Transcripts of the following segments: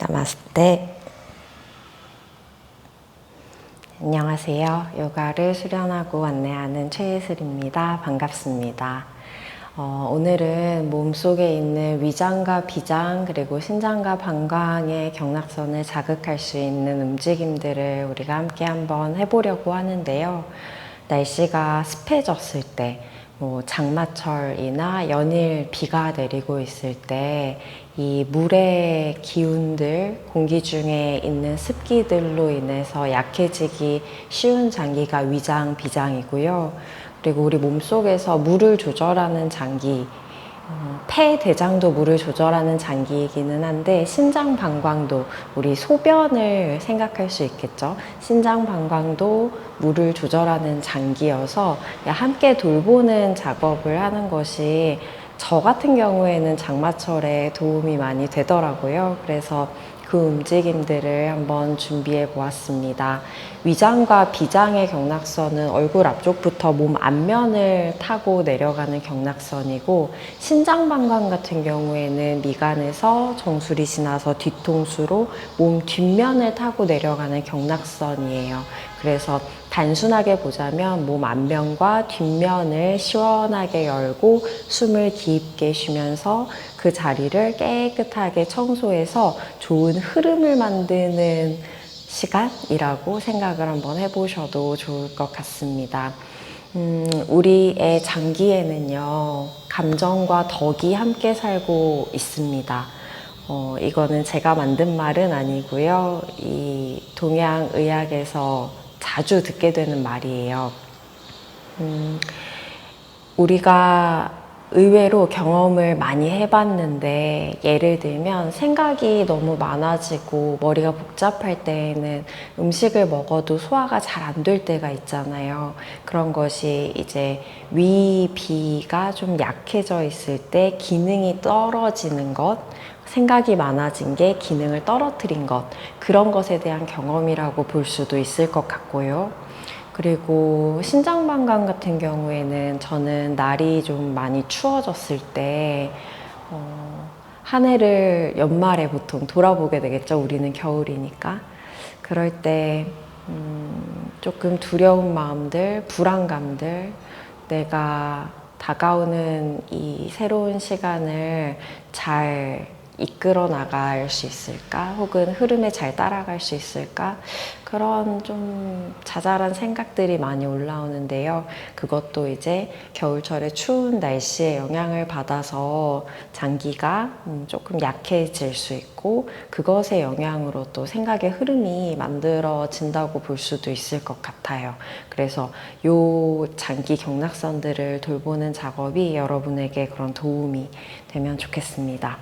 나마스테. 안녕하세요. 요가를 수련하고 안내하는 최예슬입니다. 반갑습니다. 오늘은 몸속에 있는 위장과 비장 그리고 신장과 방광의 경락선을 자극할 수 있는 움직임들을 우리가 함께 한번 해보려고 하는데요. 날씨가 습해졌을 때, 장마철이나 연일 비가 내리고 있을 때 이 물의 기운들, 공기 중에 있는 습기들로 인해서 약해지기 쉬운 장기가 위장, 비장이고요. 그리고 우리 몸속에서 물을 조절하는 장기, 폐, 대장도 물을 조절하는 장기이기는 한데 신장, 방광도 우리 소변을 생각할 수 있겠죠. 신장, 방광도 물을 조절하는 장기여서 함께 돌보는 작업을 하는 것이 저 같은 경우에는 장마철에 도움이 많이 되더라고요. 그래서 그 움직임들을 한번 준비해 보았습니다. 위장과 비장의 경락선은 얼굴 앞쪽부터 몸 앞면을 타고 내려가는 경락선이고, 신장방광 같은 경우에는 미간에서 정수리 지나서 뒤통수로 몸 뒷면을 타고 내려가는 경락선이에요. 그래서 단순하게 보자면 몸 앞면과 뒷면을 시원하게 열고 숨을 깊게 쉬면서 그 자리를 깨끗하게 청소해서 좋은 흐름을 만드는 시간이라고 생각을 한번 해보셔도 좋을 것 같습니다. 우리의 장기에는요, 감정과 덕이 함께 살고 있습니다. 이거는 제가 만든 말은 아니고요. 이 동양의학에서 자주 듣게 되는 말이에요. 우리가 의외로 경험을 많이 해봤는데, 예를 들면 생각이 너무 많아지고 머리가 복잡할 때에는 음식을 먹어도 소화가 잘 안 될 때가 있잖아요. 그런 것이 이제 위, 비가 좀 약해져 있을 때 기능이 떨어지는 것, 생각이 많아진 게 기능을 떨어뜨린 것, 그런 것에 대한 경험이라고 볼 수도 있을 것 같고요. 그리고 신장방광 같은 경우에는 저는 날이 좀 많이 추워졌을 때 한 해를 연말에 보통 돌아보게 되겠죠. 우리는 겨울이니까. 그럴 때 조금 두려운 마음들, 불안감들, 내가 다가오는 이 새로운 시간을 잘 이끌어 나갈 수 있을까? 혹은 흐름에 잘 따라갈 수 있을까? 그런 좀 자잘한 생각들이 많이 올라오는데요. 그것도 이제 겨울철에 추운 날씨에 영향을 받아서 장기가 조금 약해질 수 있고, 그것의 영향으로 또 생각의 흐름이 만들어진다고 볼 수도 있을 것 같아요. 그래서 요 장기 경락선들을 돌보는 작업이 여러분에게 그런 도움이 되면 좋겠습니다.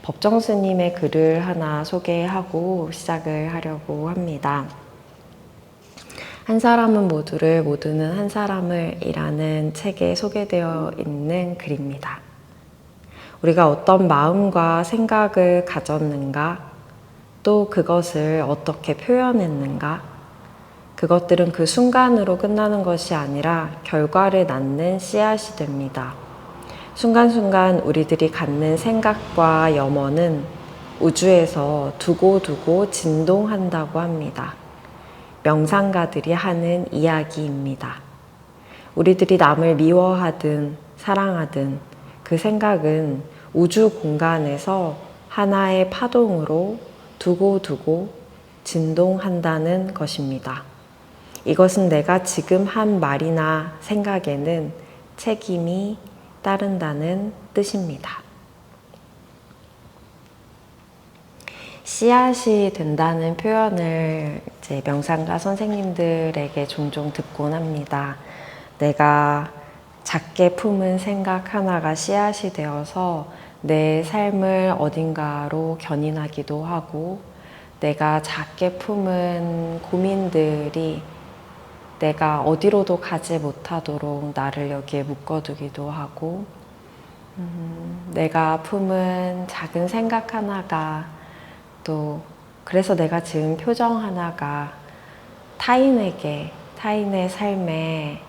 법정 스님의 글을 하나 소개하고 시작을 하려고 합니다. 한 사람은 모두를, 모두는 한 사람을 이라는 책에 소개되어 있는 글입니다. 우리가 어떤 마음과 생각을 가졌는가, 또 그것을 어떻게 표현했는가, 그것들은 그 순간으로 끝나는 것이 아니라 결과를 낳는 씨앗이 됩니다. 순간순간 우리들이 갖는 생각과 염원은 우주에서 두고두고 진동한다고 합니다. 명상가들이 하는 이야기입니다. 우리들이 남을 미워하든 사랑하든 그 생각은 우주 공간에서 하나의 파동으로 두고두고 진동한다는 것입니다. 이것은 내가 지금 한 말이나 생각에는 책임이 따른다는 뜻입니다. 씨앗이 된다는 표현을 이제 명상가 선생님들에게 종종 듣곤 합니다. 내가 작게 품은 생각 하나가 씨앗이 되어서 내 삶을 어딘가로 견인하기도 하고, 내가 작게 품은 고민들이 내가 어디로도 가지 못하도록 나를 여기에 묶어두기도 하고, 내가 품은 작은 생각 하나가, 또 그래서 내가 지은 표정 하나가 타인에게, 타인의 삶에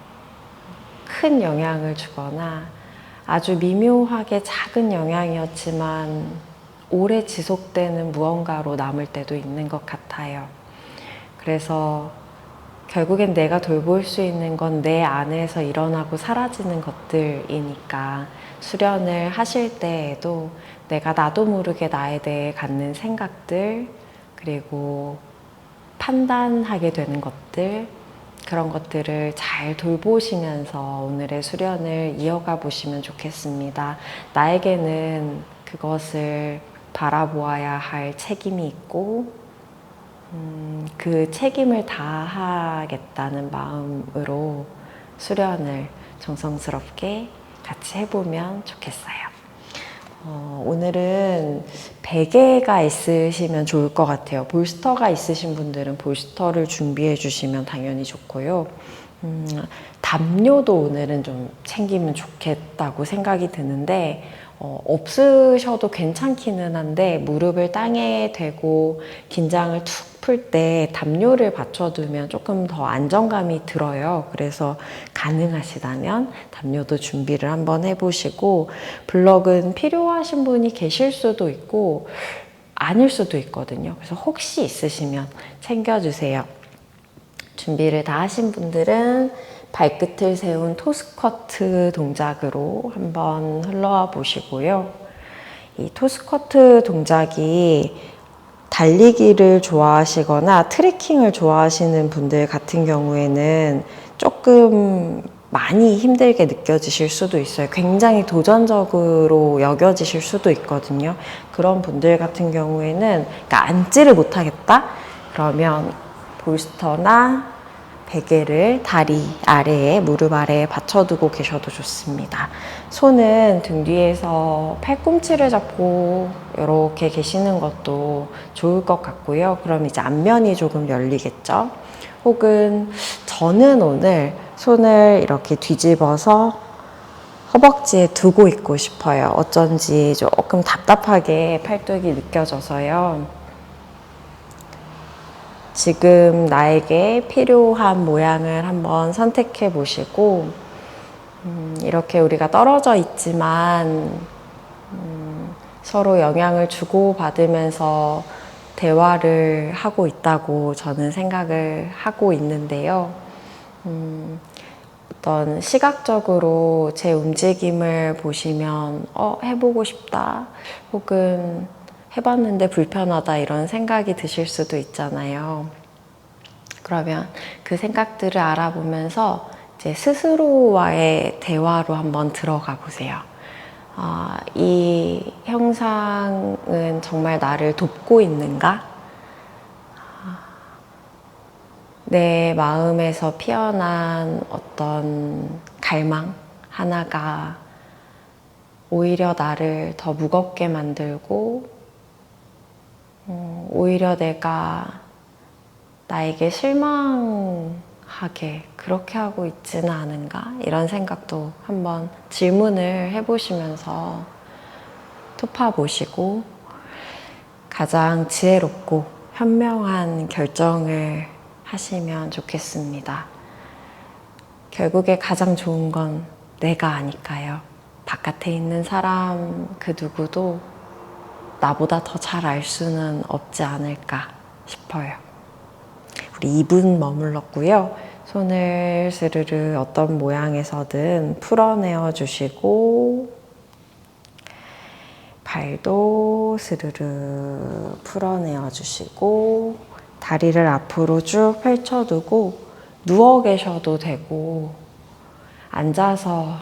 큰 영향을 주거나 아주 미묘하게 작은 영향이었지만 오래 지속되는 무언가로 남을 때도 있는 것 같아요. 그래서 결국엔 내가 돌볼 수 있는 건 내 안에서 일어나고 사라지는 것들이니까 수련을 하실 때에도 내가 나도 모르게 나에 대해 갖는 생각들, 그리고 판단하게 되는 것들, 그런 것들을 잘 돌보시면서 오늘의 수련을 이어가 보시면 좋겠습니다. 나에게는 그것을 바라보아야 할 책임이 있고, 그 책임을 다하겠다는 마음으로 수련을 정성스럽게 같이 해보면 좋겠어요. 오늘은 베개가 있으시면 좋을 것 같아요. 볼스터가 있으신 분들은 볼스터를 준비해 주시면 당연히 좋고요. 담요도 오늘은 좀 챙기면 좋겠다고 생각이 드는데 없으셔도 괜찮기는 한데 무릎을 땅에 대고 긴장을 툭 풀 때 담요를 받쳐두면 조금 더 안정감이 들어요. 그래서 가능하시다면 담요도 준비를 한번 해보시고, 블럭은 필요하신 분이 계실 수도 있고 아닐 수도 있거든요. 그래서 혹시 있으시면 챙겨주세요. 준비를 다 하신 분들은 발끝을 세운 토스쿼트 동작으로 한번 흘러와 보시고요. 이 토스쿼트 동작이 달리기를 좋아하시거나 트레킹을 좋아하시는 분들 같은 경우에는 조금 많이 힘들게 느껴지실 수도 있어요. 굉장히 도전적으로 여겨지실 수도 있거든요. 그런 분들 같은 경우에는 그러니까 앉지를 못하겠다? 그러면 볼스터나 베개를 다리 아래에, 무릎 아래에 받쳐두고 계셔도 좋습니다. 손은 등 뒤에서 팔꿈치를 잡고 이렇게 계시는 것도 좋을 것 같고요. 그럼 이제 앞면이 조금 열리겠죠? 혹은 저는 오늘 손을 이렇게 뒤집어서 허벅지에 두고 있고 싶어요. 어쩐지 조금 답답하게 팔뚝이 느껴져서요. 지금 나에게 필요한 모양을 한번 선택해 보시고, 이렇게 우리가 떨어져 있지만 서로 영향을 주고받으면서 대화를 하고 있다고 저는 생각을 하고 있는데요. 어떤 시각적으로 제 움직임을 보시면 해보고 싶다, 혹은 해봤는데 불편하다 이런 생각이 드실 수도 있잖아요. 그러면 그 생각들을 알아보면서 이제 스스로와의 대화로 한번 들어가 보세요. 이 형상은 정말 나를 돕고 있는가? 내 마음에서 피어난 어떤 갈망 하나가 오히려 나를 더 무겁게 만들고, 오히려 내가 나에게 실망하게 그렇게 하고 있지는 않은가? 이런 생각도 한번 질문을 해보시면서 토파보시고 가장 지혜롭고 현명한 결정을 하시면 좋겠습니다. 결국에 가장 좋은 건 내가 아니까요. 바깥에 있는 사람 그 누구도 나보다 더 잘 알 수는 없지 않을까 싶어요. 우리 2분 머물렀고요. 손을 스르르 어떤 모양에서든 풀어내어 주시고, 발도 스르르 풀어내어 주시고, 다리를 앞으로 쭉 펼쳐두고 누워 계셔도 되고, 앉아서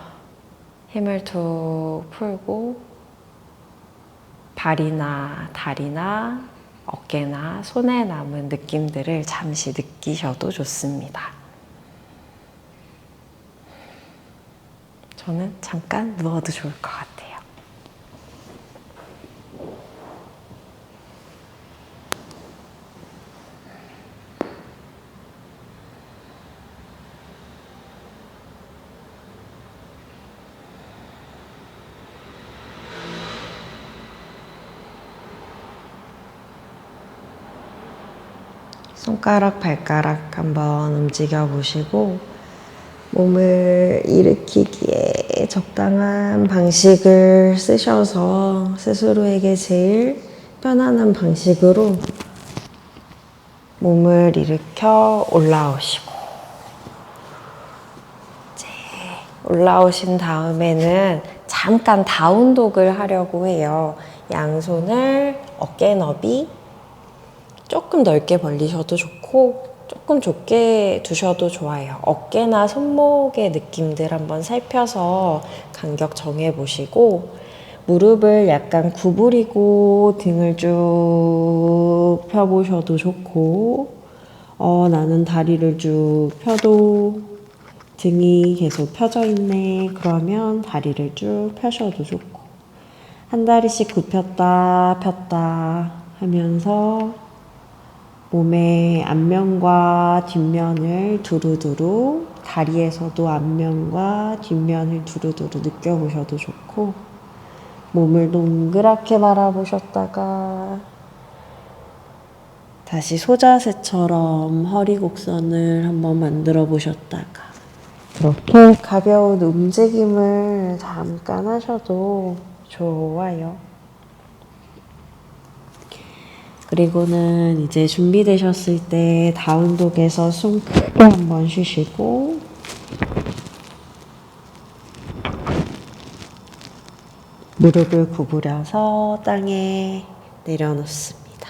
힘을 툭 풀고 발이나 다리나 어깨나 손에 남은 느낌들을 잠시 느끼셔도 좋습니다. 저는 잠깐 누워도 좋을 것 같아요. 손가락, 발가락 한번 움직여 보시고, 몸을 일으키기에 적당한 방식을 쓰셔서 스스로에게 제일 편안한 방식으로 몸을 일으켜 올라오시고, 이제 올라오신 다음에는 잠깐 다운독을 하려고 해요. 양손을 어깨 너비 조금 넓게 벌리셔도 좋고 조금 좁게 두셔도 좋아요. 어깨나 손목의 느낌들 한번 살펴서 간격 정해보시고, 무릎을 약간 구부리고 등을 쭉 펴보셔도 좋고, 나는 다리를 쭉 펴도 등이 계속 펴져 있네. 그러면 다리를 쭉 펴셔도 좋고, 한 다리씩 굽혔다 폈다 하면서 몸의 앞면과 뒷면을 두루두루, 다리에서도 앞면과 뒷면을 두루두루 느껴보셔도 좋고, 몸을 동그랗게 바라보셨다가 다시 소자세처럼 허리 곡선을 한번 만들어 보셨다가, 이렇게 가벼운 움직임을 잠깐 하셔도 좋아요. 그리고는 이제 준비되셨을 때 다운독에서 숨 크게 한번 쉬시고, 무릎을 구부려서 땅에 내려놓습니다.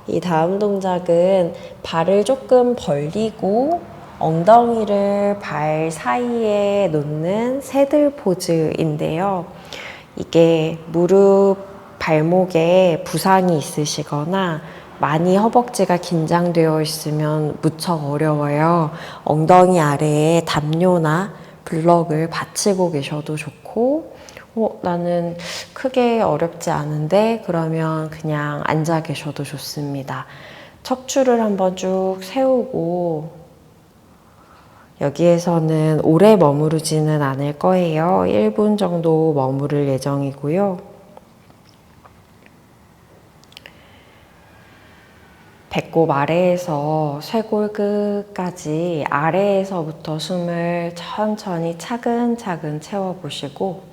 이 다음 동작은 발을 조금 벌리고 엉덩이를 발 사이에 놓는 새들 포즈인데요. 이게 무릎, 발목에 부상이 있으시거나 많이 허벅지가 긴장되어 있으면 무척 어려워요. 엉덩이 아래에 담요나 블럭을 받치고 계셔도 좋고, 나는 크게 어렵지 않은데 그러면 그냥 앉아 계셔도 좋습니다. 척추를 한번 쭉 세우고, 여기에서는 오래 머무르지는 않을 거예요. 1분 정도 머무를 예정이고요. 배꼽 아래에서 쇄골 끝까지 아래에서부터 숨을 천천히 차근차근 채워보시고,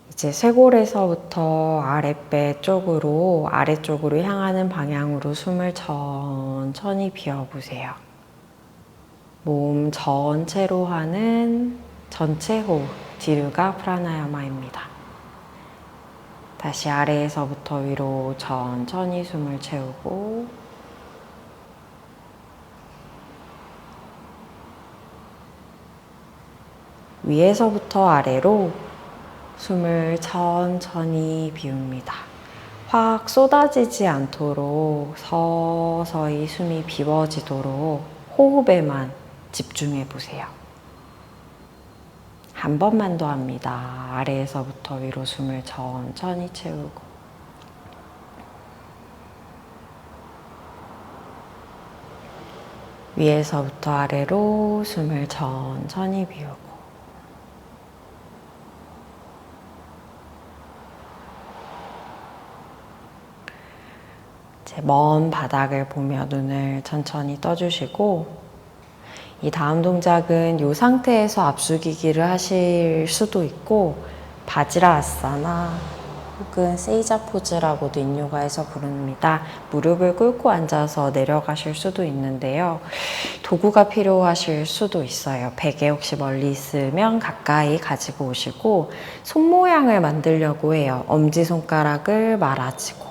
이제 쇄골에서부터 아래쪽으로 향하는 방향으로 숨을 천천히 비워보세요. 몸 전체로 하는 전체 호흡, 디르가 프라나야마입니다. 다시 아래에서부터 위로 천천히 숨을 채우고, 위에서부터 아래로 숨을 천천히 비웁니다. 확 쏟아지지 않도록 서서히 숨이 비워지도록 호흡에만 집중해 보세요. 한 번만 더 합니다. 아래에서부터 위로 숨을 천천히 채우고, 위에서부터 아래로 숨을 천천히 비우고, 이제 먼 바닥을 보며 눈을 천천히 떠주시고, 이 다음 동작은 이 상태에서 앞숙이기를 하실 수도 있고, 바지라아사나 혹은 세이자 포즈라고도 인요가에서 부릅니다. 무릎을 꿇고 앉아서 내려가실 수도 있는데요. 도구가 필요하실 수도 있어요. 베개 혹시 멀리 있으면 가까이 가지고 오시고, 손 모양을 만들려고 해요. 엄지손가락을 말아지고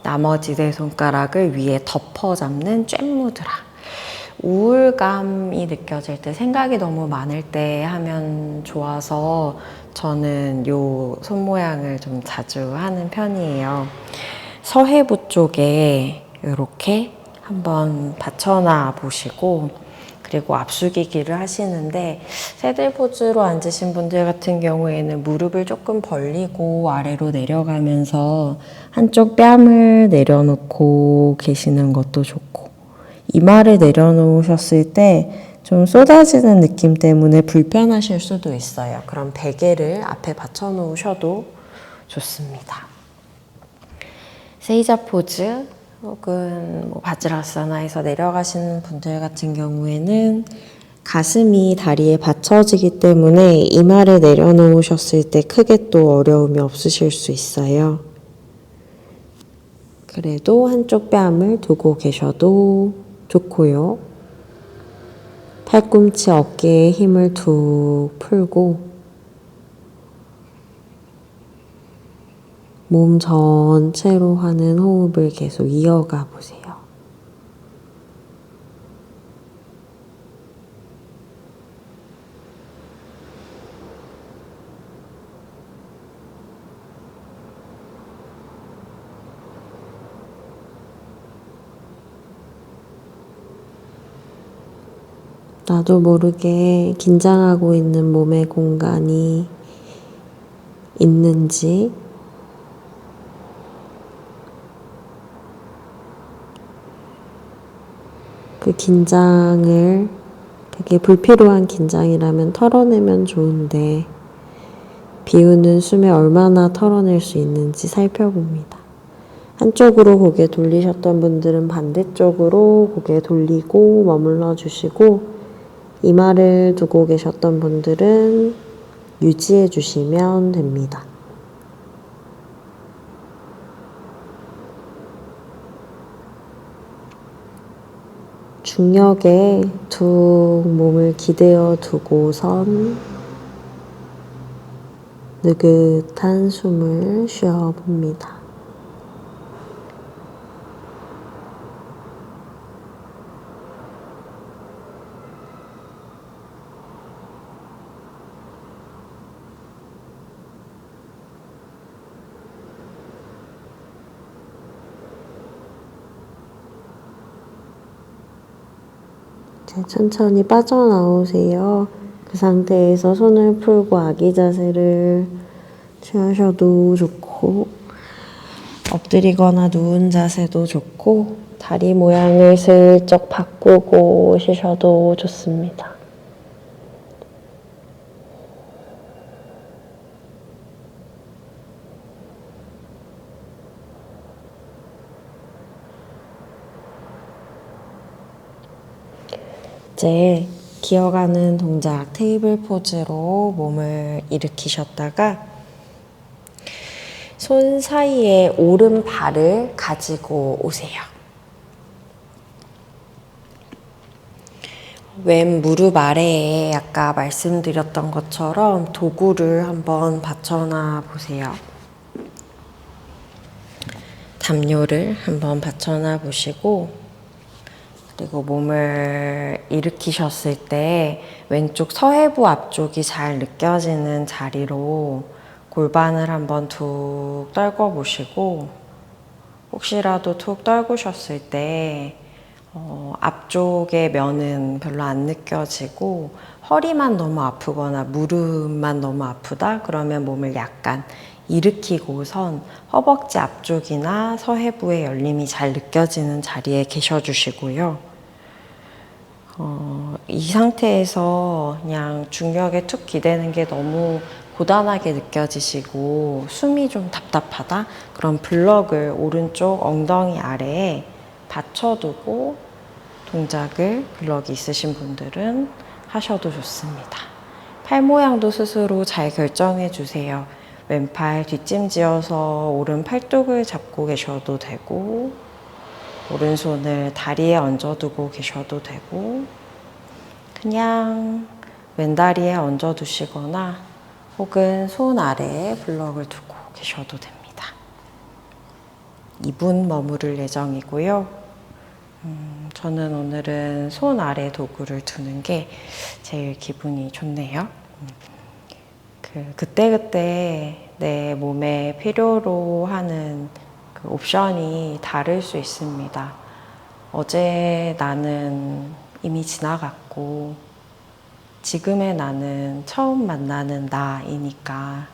나머지 네 손가락을 위에 덮어 잡는 쨘무드라. 우울감이 느껴질 때, 생각이 너무 많을 때 하면 좋아서 저는 요 손 모양을 좀 자주 하는 편이에요. 서해부 쪽에 이렇게 한번 받쳐놔 보시고, 그리고 앞숙이기를 하시는데, 새들 포즈로 앉으신 분들 같은 경우에는 무릎을 조금 벌리고 아래로 내려가면서 한쪽 뺨을 내려놓고 계시는 것도 좋고, 이마를 내려놓으셨을 때 좀 쏟아지는 느낌 때문에 불편하실 수도 있어요. 그럼 베개를 앞에 받쳐 놓으셔도 좋습니다. 세이자 포즈 혹은 뭐 바지라사나에서 내려가시는 분들 같은 경우에는 가슴이 다리에 받쳐지기 때문에 이마를 내려놓으셨을 때 크게 또 어려움이 없으실 수 있어요. 그래도 한쪽 뺨을 두고 계셔도 좋고요. 팔꿈치 어깨에 힘을 툭 풀고 몸 전체로 하는 호흡을 계속 이어가 보세요. 나도 모르게 긴장하고 있는 몸의 공간이 있는지 그 긴장을 그게 불필요한 긴장이라면 털어내면 좋은데 비우는 숨에 얼마나 털어낼 수 있는지 살펴봅니다. 한쪽으로 고개 돌리셨던 분들은 반대쪽으로 고개 돌리고 머물러 주시고 이마를 두고 계셨던 분들은 유지해 주시면 됩니다. 중력에 툭 몸을 기대어 두고선 느긋한 숨을 쉬어봅니다. 천천히 빠져나오세요. 그 상태에서 손을 풀고 아기 자세를 취하셔도 좋고 엎드리거나 누운 자세도 좋고 다리 모양을 슬쩍 바꾸고 쉬셔도 좋습니다. 이제 기어가는 동작 테이블 포즈로 몸을 일으키셨다가 손 사이에 오른발을 가지고 오세요. 왼 무릎 아래에 아까 말씀드렸던 것처럼 도구를 한번 받쳐놔 보세요. 담요를 한번 받쳐놔 보시고 그리고 몸을 일으키셨을 때 왼쪽 서해부 앞쪽이 잘 느껴지는 자리로 골반을 한번 툭 떨궈 보시고 혹시라도 툭 떨구셨을 때 앞쪽의 면은 별로 안 느껴지고 허리만 너무 아프거나 무릎만 너무 아프다? 그러면 몸을 약간 일으키고선 허벅지 앞쪽이나 서해부의 열림이 잘 느껴지는 자리에 계셔 주시고요. 이 상태에서 그냥 중력에 툭 기대는 게 너무 고단하게 느껴지시고 숨이 좀 답답하다? 그럼 블럭을 오른쪽 엉덩이 아래에 받쳐두고 동작을 블럭이 있으신 분들은 하셔도 좋습니다. 팔 모양도 스스로 잘 결정해 주세요. 왼팔 뒷짐지어서 오른 팔뚝을 잡고 계셔도 되고 오른손을 다리에 얹어두고 계셔도 되고 그냥 왼다리에 얹어두시거나 혹은 손 아래에 블럭을 두고 계셔도 됩니다. 2분 머무를 예정이고요. 저는 오늘은 손 아래 도구를 두는 게 제일 기분이 좋네요. 그때그때 내 몸에 필요로 하는 그 옵션이 다를 수 있습니다. 어제 나는 이미 지나갔고 지금의 나는 처음 만나는 나이니까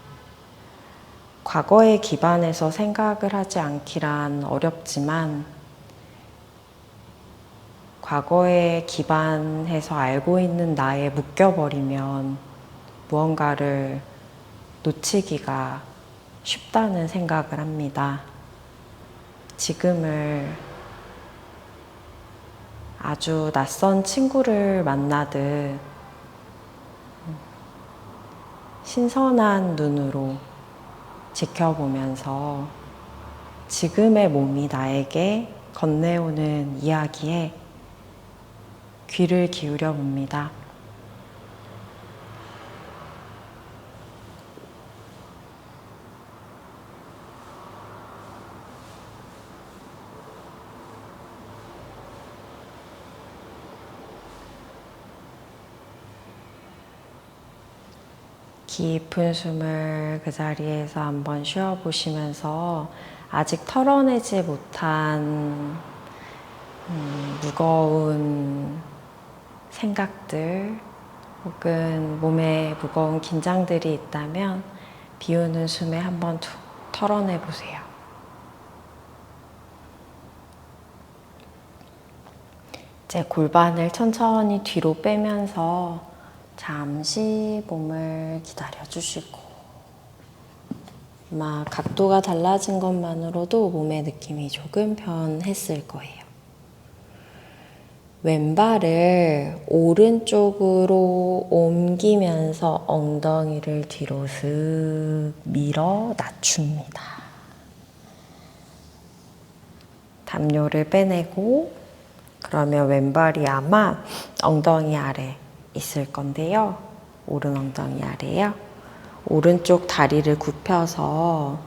과거에 기반해서 생각을 하지 않기란 어렵지만 과거에 기반해서 알고 있는 나에 묶여버리면 무언가를 놓치기가 쉽다는 생각을 합니다. 지금을 아주 낯선 친구를 만나듯 신선한 눈으로 지켜보면서 지금의 몸이 나에게 건네오는 이야기에 귀를 기울여 봅니다. 깊은 숨을 그 자리에서 한번 쉬어보시면서 아직 털어내지 못한 무거운 생각들 혹은 몸에 무거운 긴장들이 있다면 비우는 숨에 한번 툭 털어내 보세요. 이제 골반을 천천히 뒤로 빼면서 잠시 몸을 기다려 주시고 아마 각도가 달라진 것만으로도 몸의 느낌이 조금 변했을 거예요. 왼발을 오른쪽으로 옮기면서 엉덩이를 뒤로 슥 밀어 낮춥니다. 담요를 빼내고 그러면 왼발이 아마 엉덩이 아래 있을 건데요. 오른 엉덩이 아래요. 오른쪽 다리를 굽혀서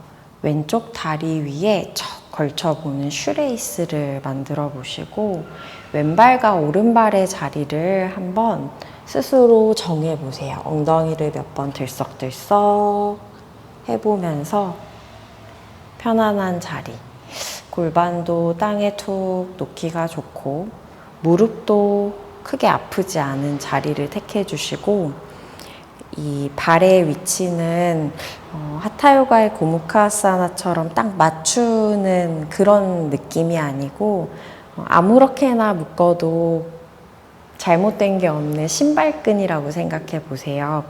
왼쪽 다리 위에 척 걸쳐보는 슈레이스를 만들어 보시고 왼발과 오른발의 자리를 한번 스스로 정해 보세요. 엉덩이를 몇 번 들썩들썩 해보면서 편안한 자리, 골반도 땅에 툭 놓기가 좋고 무릎도 크게 아프지 않은 자리를 택해 주시고 이 발의 위치는 하타요가의 고무카아사나처럼 딱 맞추는 그런 느낌이 아니고 아무렇게나 묶어도 잘못된 게 없는 신발끈이라고 생각해 보세요.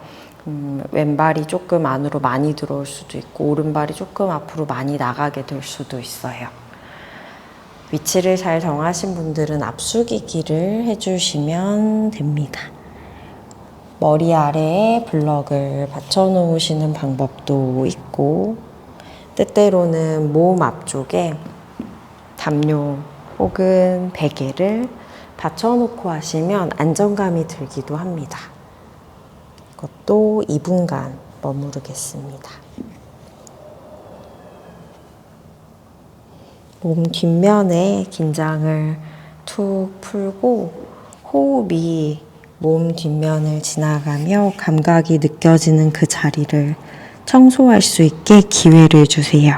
왼발이 조금 안으로 많이 들어올 수도 있고 오른발이 조금 앞으로 많이 나가게 될 수도 있어요. 위치를 잘 정하신 분들은 앞숙이기를 해주시면 됩니다. 머리 아래에 블럭을 받쳐 놓으시는 방법도 있고 때때로는 몸 앞쪽에 담요 혹은 베개를 받쳐 놓고 하시면 안정감이 들기도 합니다. 이것도 2분간 머무르겠습니다. 몸 뒷면에 긴장을 툭 풀고 호흡이 몸 뒷면을 지나가며 감각이 느껴지는 그 자리를 청소할 수 있게 기회를 주세요.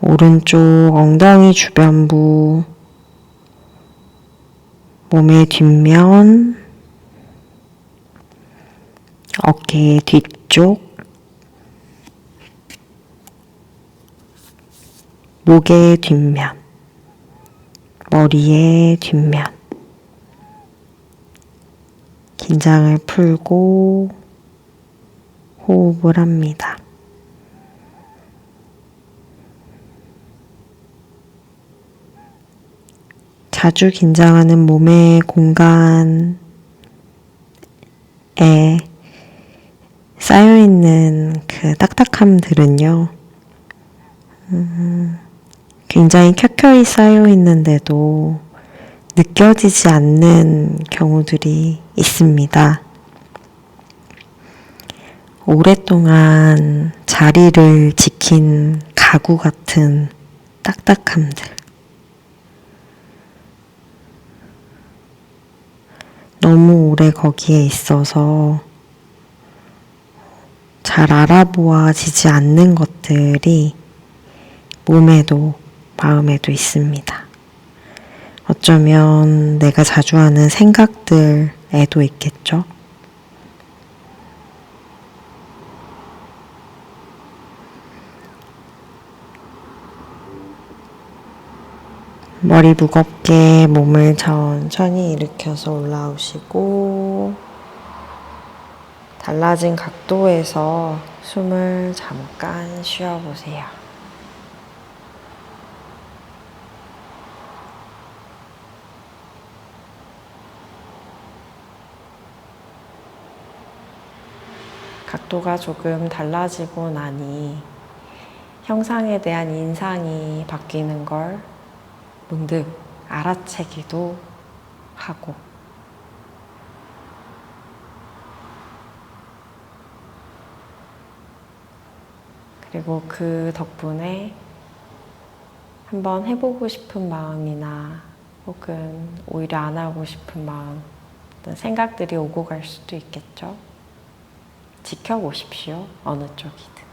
오른쪽 엉덩이 주변부, 몸의 뒷면, 어깨 뒤쪽, 목의 뒷면, 머리의 뒷면. 긴장을 풀고 호흡을 합니다. 자주 긴장하는 몸의 공간에 쌓여있는 그 딱딱함들은요, 굉장히 켜켜이 쌓여있는데도 느껴지지 않는 경우들이 있습니다. 오랫동안 자리를 지킨 가구 같은 딱딱함들. 너무 오래 거기에 있어서 잘 알아보아지지 않는 것들이 몸에도 마음에도 있습니다. 어쩌면 내가 자주 하는 생각들에도 있겠죠. 머리 무겁게 몸을 천천히 일으켜서 올라오시고 달라진 각도에서 숨을 잠깐 쉬어보세요. 각도가 조금 달라지고 나니 형상에 대한 인상이 바뀌는 걸 문득 알아채기도 하고 그리고 그 덕분에 한번 해보고 싶은 마음이나 혹은 오히려 안 하고 싶은 마음 어떤 생각들이 오고 갈 수도 있겠죠. 지켜보십시오. 어느 쪽이든.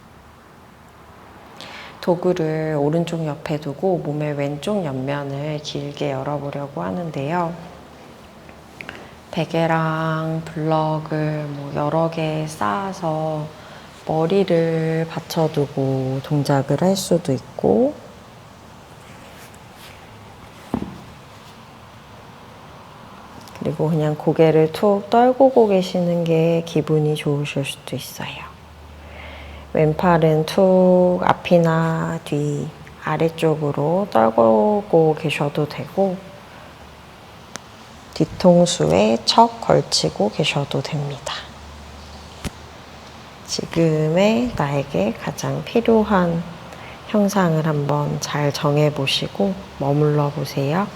도구를 오른쪽 옆에 두고 몸의 왼쪽 옆면을 길게 열어보려고 하는데요. 베개랑 블럭을 여러 개 쌓아서 머리를 받쳐두고 동작을 할 수도 있고 그리고 그냥 고개를 툭 떨구고 계시는 게 기분이 좋으실 수도 있어요. 왼팔은 툭 앞이나 뒤, 아래쪽으로 떨구고 계셔도 되고 뒤통수에 척 걸치고 계셔도 됩니다. 지금의 나에게 가장 필요한 형상을 한번 잘 정해보시고 머물러 보세요.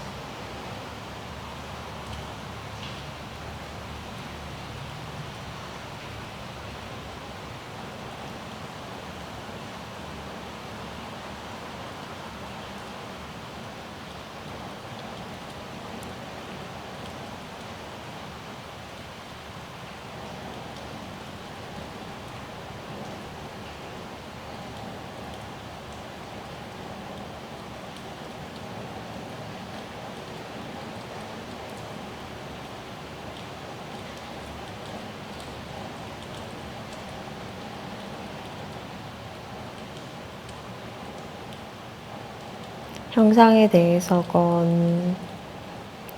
형상에 대해서건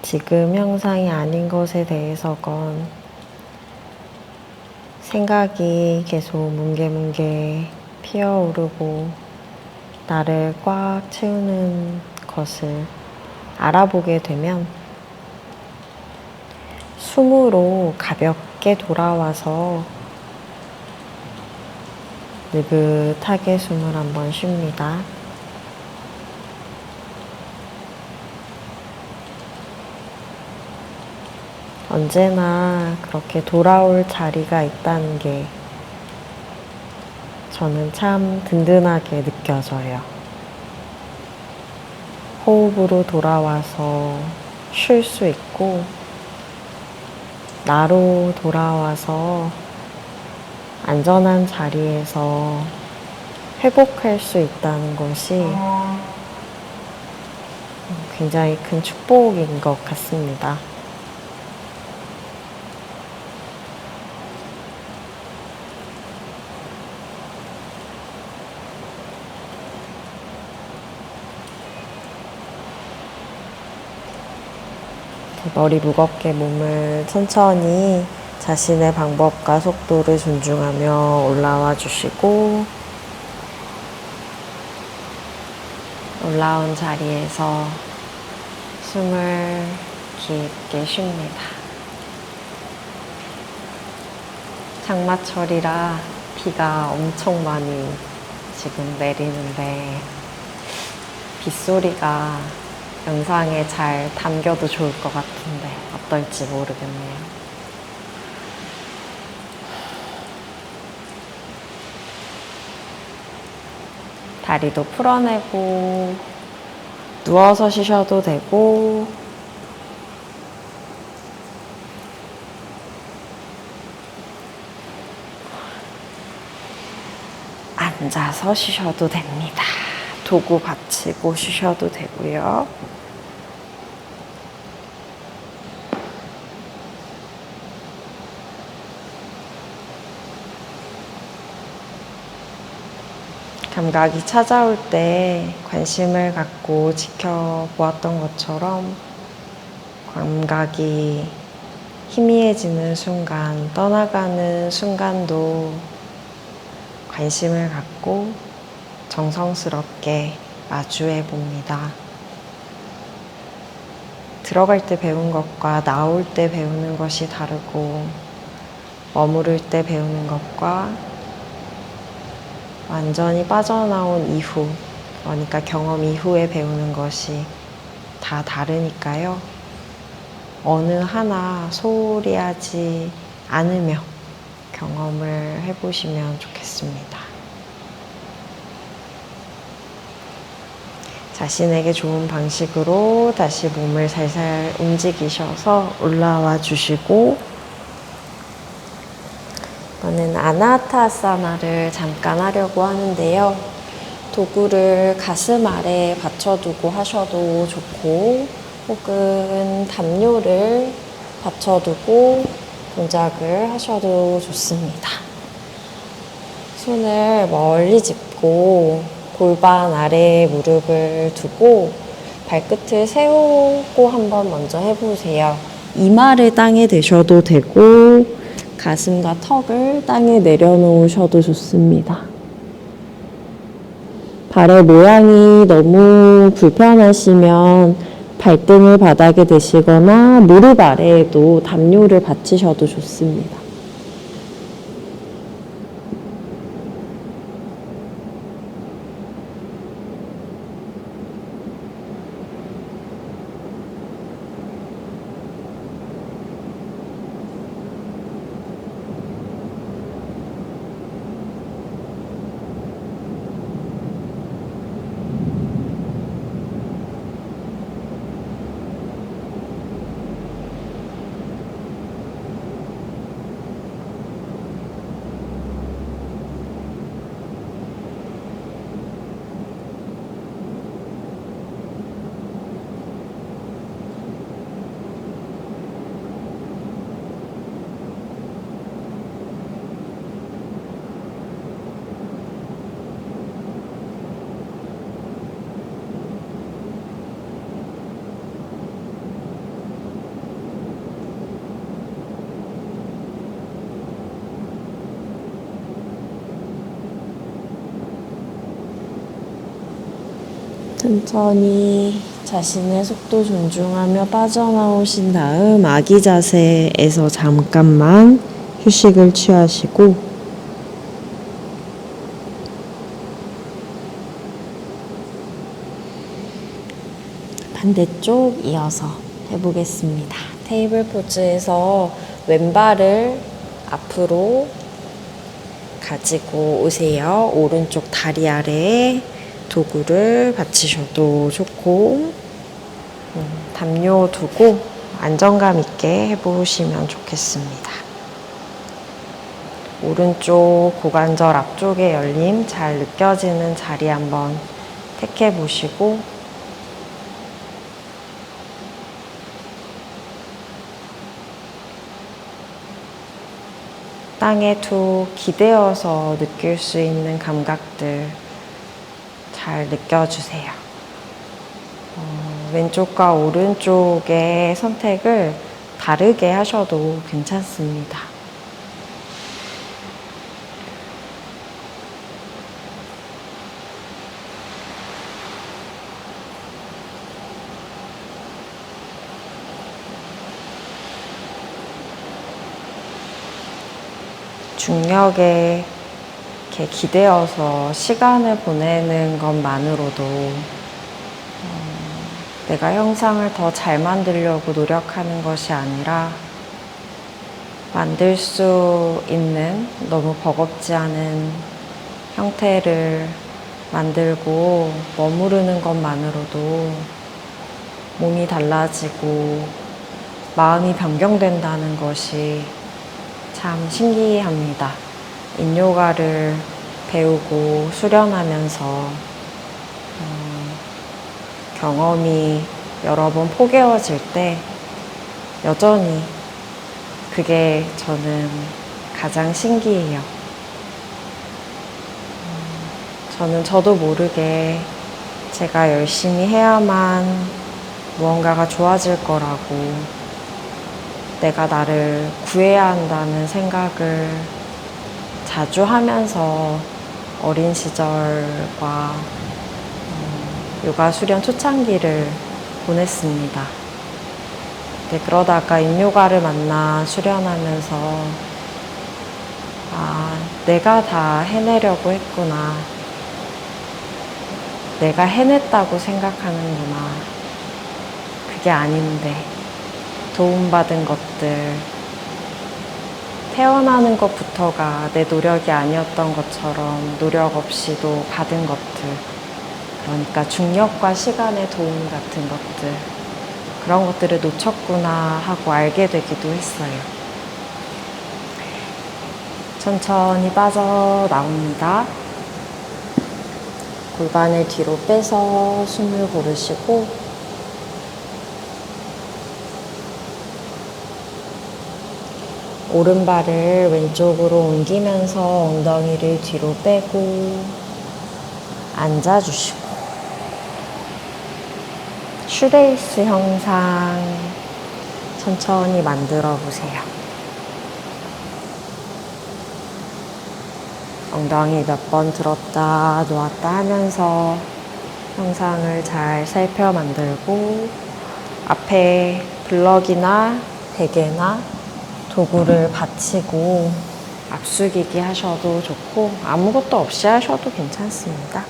지금 형상이 아닌 것에 대해서건 생각이 계속 뭉게뭉게 피어오르고 나를 꽉 채우는 것을 알아보게 되면 숨으로 가볍게 돌아와서 느긋하게 숨을 한번 쉽니다. 언제나 그렇게 돌아올 자리가 있다는 게 저는 참 든든하게 느껴져요. 호흡으로 돌아와서 쉴 수 있고 나로 돌아와서 안전한 자리에서 회복할 수 있다는 것이 굉장히 큰 축복인 것 같습니다. 머리 무겁게 몸을 천천히 자신의 방법과 속도를 존중하며 올라와 주시고 올라온 자리에서 숨을 깊게 쉽니다. 장마철이라 비가 엄청 많이 지금 내리는데 빗소리가 영상에 잘 담겨도 좋을 것 같은데 어떨지 모르겠네요. 다리도 풀어내고 누워서 쉬셔도 되고 앉아서 쉬셔도 됩니다. 도구 받치고 쉬셔도 되고요. 감각이 찾아올 때 관심을 갖고 지켜보았던 것처럼 감각이 희미해지는 순간, 떠나가는 순간도 관심을 갖고 정성스럽게 마주해 봅니다. 들어갈 때 배운 것과 나올 때 배우는 것이 다르고, 머무를 때 배우는 것과 완전히 빠져나온 이후, 그러니까 경험 이후에 배우는 것이 다 다르니까요. 어느 하나 소홀히 하지 않으며 경험을 해보시면 좋겠습니다. 자신에게 좋은 방식으로 다시 몸을 살살 움직이셔서 올라와 주시고, 이번엔 아나타아사나를 잠깐 하려고 하는데요. 도구를 가슴 아래에 받쳐두고 하셔도 좋고, 혹은 담요를 받쳐두고 동작을 하셔도 좋습니다. 손을 멀리 짚고 골반 아래에 무릎을 두고 발끝을 세우고 한번 먼저 해보세요. 이마를 땅에 대셔도 되고 가슴과 턱을 땅에 내려놓으셔도 좋습니다. 발의 모양이 너무 불편하시면 발등을 바닥에 대시거나 무릎 아래에도 담요를 받치셔도 좋습니다. 천천히 자신의 속도 존중하며 빠져나오신 다음 아기 자세에서 잠깐만 휴식을 취하시고 반대쪽 이어서 해보겠습니다. 테이블 포즈에서 왼발을 앞으로 가지고 오세요. 오른쪽 다리 아래에 도구를 받치셔도 좋고, 담요 두고 안정감 있게 해보시면 좋겠습니다. 오른쪽 고관절 앞쪽의 열림 잘 느껴지는 자리 한번 택해 보시고, 땅에 툭 기대어서 느낄 수 있는 감각들 잘 느껴주세요. 왼쪽과 오른쪽의 선택을 다르게 하셔도 괜찮습니다. 중력에 이렇게 기대어서 시간을 보내는 것만으로도 내가 형상을 더 잘 만들려고 노력하는 것이 아니라 만들 수 있는 너무 버겁지 않은 형태를 만들고 머무르는 것만으로도 몸이 달라지고 마음이 변경된다는 것이 참 신기합니다. 인요가를 배우고 수련하면서 경험이 여러 번 포개어질 때 여전히 그게 저는 가장 신기해요. 저도 모르게 제가 열심히 해야만 무언가가 좋아질 거라고, 내가 나를 구해야 한다는 생각을 자주 하면서 어린 시절과 요가 수련 초창기를 보냈습니다. 그러다가 인요가를 만나 수련하면서 내가 다 해내려고 했구나. 내가 해냈다고 생각하는구나. 그게 아닌데, 도움받은 것들, 태어나는 것부터가 내 노력이 아니었던 것처럼 노력 없이도 받은 것들, 그러니까 중력과 시간의 도움 같은 것들, 그런 것들을 놓쳤구나 하고 알게 되기도 했어요. 천천히 빠져나옵니다. 골반을 뒤로 빼서 숨을 고르시고, 오른발을 왼쪽으로 옮기면서 엉덩이를 뒤로 빼고 앉아주시고, 슈레이스 형상 천천히 만들어 보세요. 엉덩이 몇 번 들었다 놓았다 하면서 형상을 잘 살펴 만들고, 앞에 블럭이나 베개나 도구를 받치고 앞숙이기 하셔도 좋고, 아무것도 없이 하셔도 괜찮습니다.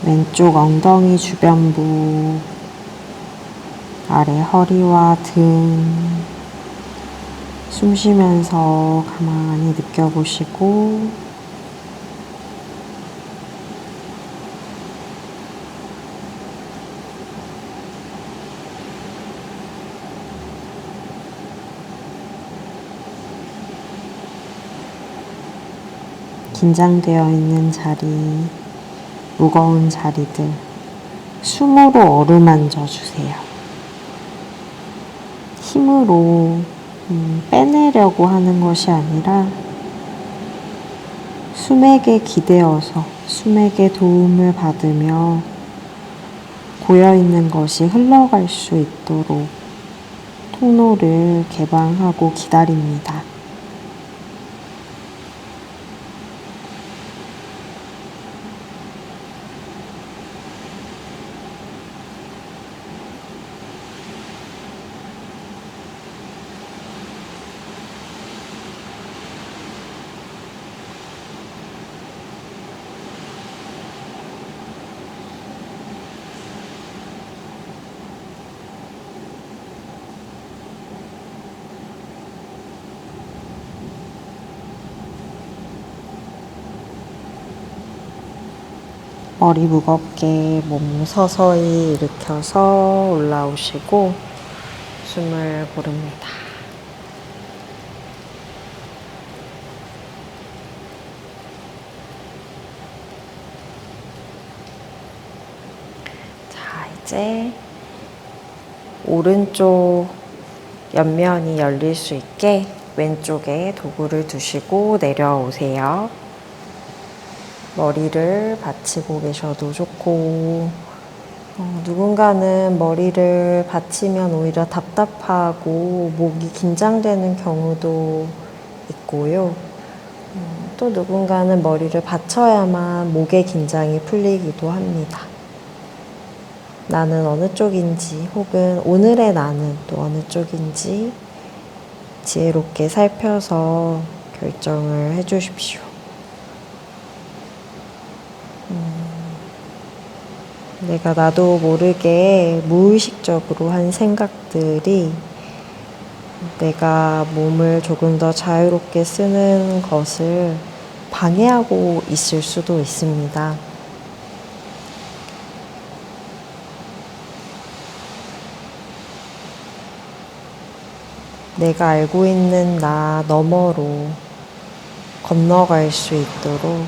왼쪽 엉덩이 주변부, 아래 허리와 등, 숨 쉬면서 가만히 느껴보시고, 긴장되어 있는 자리, 무거운 자리들, 숨으로 어루만져 주세요. 힘으로 빼내려고 하는 것이 아니라 숨에게 기대어서, 숨에게 도움을 받으며 고여있는 것이 흘러갈 수 있도록 통로를 개방하고 기다립니다. 머리 무겁게 몸 서서히 일으켜서 올라오시고 숨을 고릅니다. 자, 이제 오른쪽 옆면이 열릴 수 있게 왼쪽에 도구를 두시고 내려오세요. 머리를 받치고 계셔도 좋고, 누군가는 머리를 받치면 오히려 답답하고 목이 긴장되는 경우도 있고요. 또 누군가는 머리를 받쳐야만 목의 긴장이 풀리기도 합니다. 나는 어느 쪽인지, 혹은 오늘의 나는 또 어느 쪽인지 지혜롭게 살펴서 결정을 해주십시오. 내가 나도 모르게 무의식적으로 한 생각들이 내가 몸을 조금 더 자유롭게 쓰는 것을 방해하고 있을 수도 있습니다. 내가 알고 있는 나 너머로 건너갈 수 있도록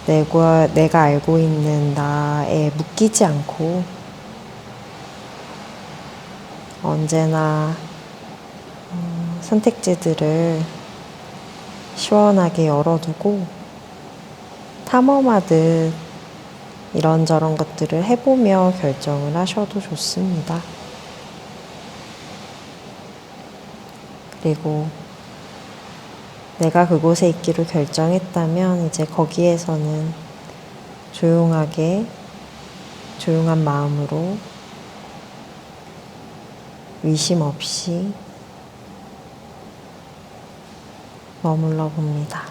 내가 알고 있는 나에 묶이지 않고 언제나 선택지들을 시원하게 열어두고 탐험하듯 이런저런 것들을 해보며 결정을 하셔도 좋습니다. 그리고 내가 그곳에 있기로 결정했다면 이제 거기에서는 조용하게, 조용한 마음으로 의심 없이 머물러 봅니다.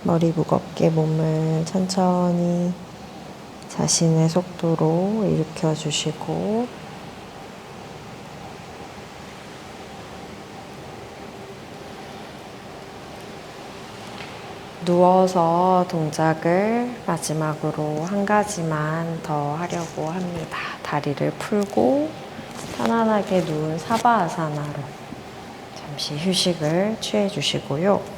머리 무겁게 몸을 천천히 자신의 속도로 일으켜 주시고 누워서 동작을 마지막으로 한 가지만 더 하려고 합니다. 다리를 풀고 편안하게 누운 사바아사나로 잠시 휴식을 취해 주시고요.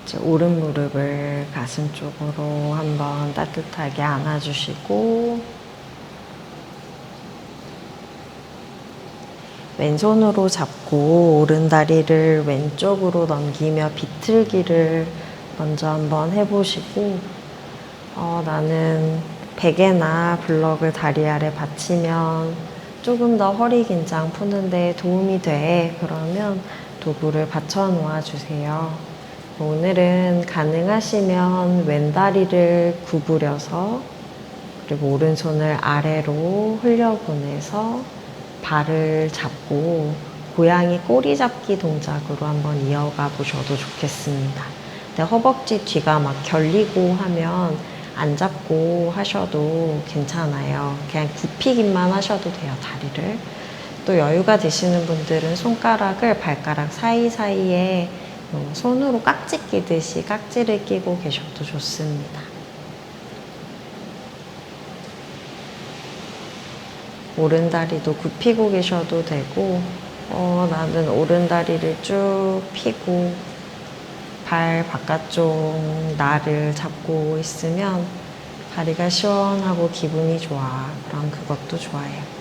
이제 오른 무릎을 가슴 쪽으로 한번 따뜻하게 안아주시고 왼손으로 잡고 오른 다리를 왼쪽으로 넘기며 비틀기를 먼저 한번 해보시고 나는 베개나 블럭을 다리 아래 받치면 조금 더 허리 긴장 푸는 데 도움이 돼. 그러면 도구를 받쳐 놓아 주세요. 오늘은 가능하시면 왼다리를 구부려서 그리고 오른손을 아래로 흘려보내서 발을 잡고 고양이 꼬리 잡기 동작으로 한번 이어가 보셔도 좋겠습니다. 근데 허벅지 뒤가 막 결리고 하면 안 잡고 하셔도 괜찮아요. 그냥 굽히기만 하셔도 돼요, 다리를. 또 여유가 되시는 분들은 손가락을 발가락 사이사이에 손으로 깍지 끼듯이 깍지를 끼고 계셔도 좋습니다. 오른다리도 굽히고 계셔도 되고 나는 오른다리를 쭉 펴고 발 바깥쪽 나를 잡고 있으면 다리가 시원하고 기분이 좋아. 그럼 그것도 좋아요.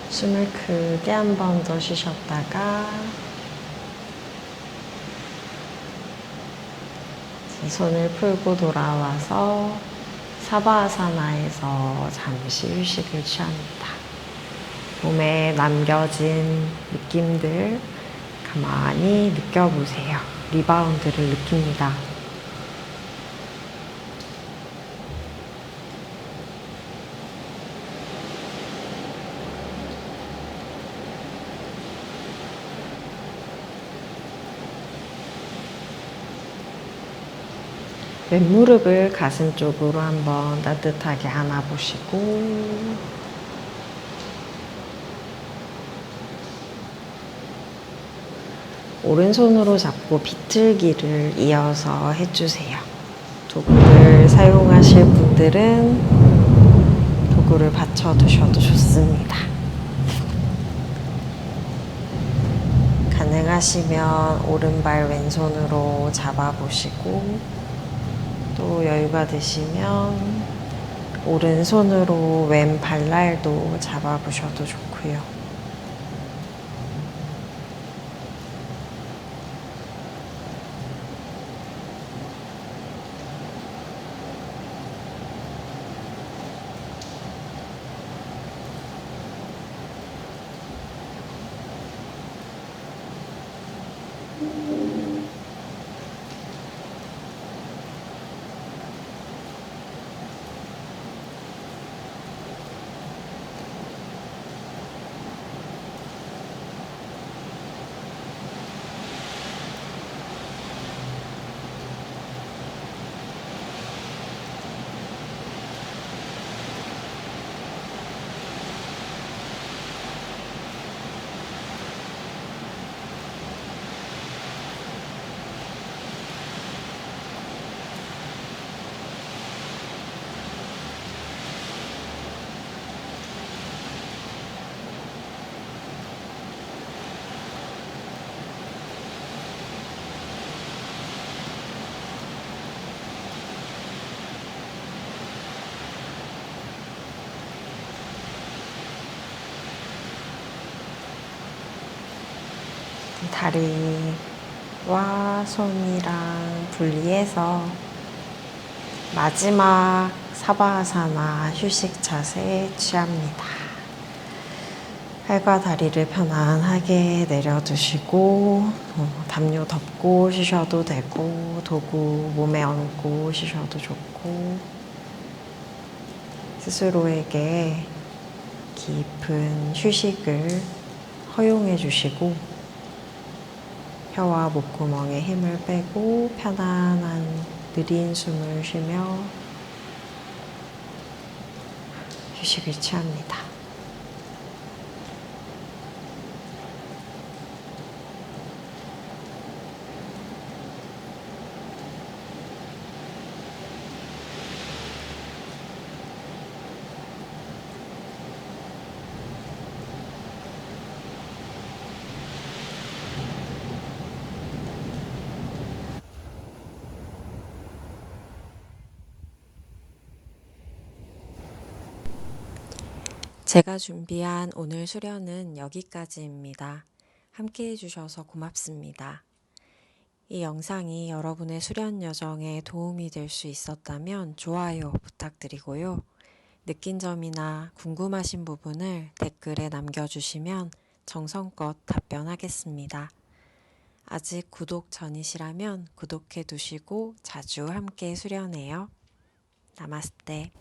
숨을 크게 한 번 더 쉬셨다가 손을 풀고 돌아와서 사바아사나에서 잠시 휴식을 취합니다. 몸에 남겨진 느낌들 가만히 느껴보세요. 리바운드를 느낍니다. 왼무릎을 가슴 쪽으로 한번 따뜻하게 안아보시고 오른손으로 잡고 비틀기를 이어서 해주세요. 도구를 사용하실 분들은 도구를 받쳐두셔도 좋습니다. 가능하시면 오른발 왼손으로 잡아보시고 또 여유가 되시면 오른손으로 왼 발날도 잡아보셔도 좋고요. 다리와 손이랑 분리해서 마지막 사바아사나 휴식 자세 취합니다. 팔과 다리를 편안하게 내려두시고 담요 덮고 쉬셔도 되고 도구 몸에 얹고 쉬셔도 좋고 스스로에게 깊은 휴식을 허용해 주시고 혀와 목구멍에 힘을 빼고 편안한 느린 숨을 쉬며 휴식을 취합니다. 제가 준비한 오늘 수련은 여기까지입니다. 함께 해주셔서 고맙습니다. 이 영상이 여러분의 수련 여정에 도움이 될 수 있었다면 좋아요 부탁드리고요. 느낀 점이나 궁금하신 부분을 댓글에 남겨주시면 정성껏 답변하겠습니다. 아직 구독 전이시라면 구독해 두시고 자주 함께 수련해요. 나마스테.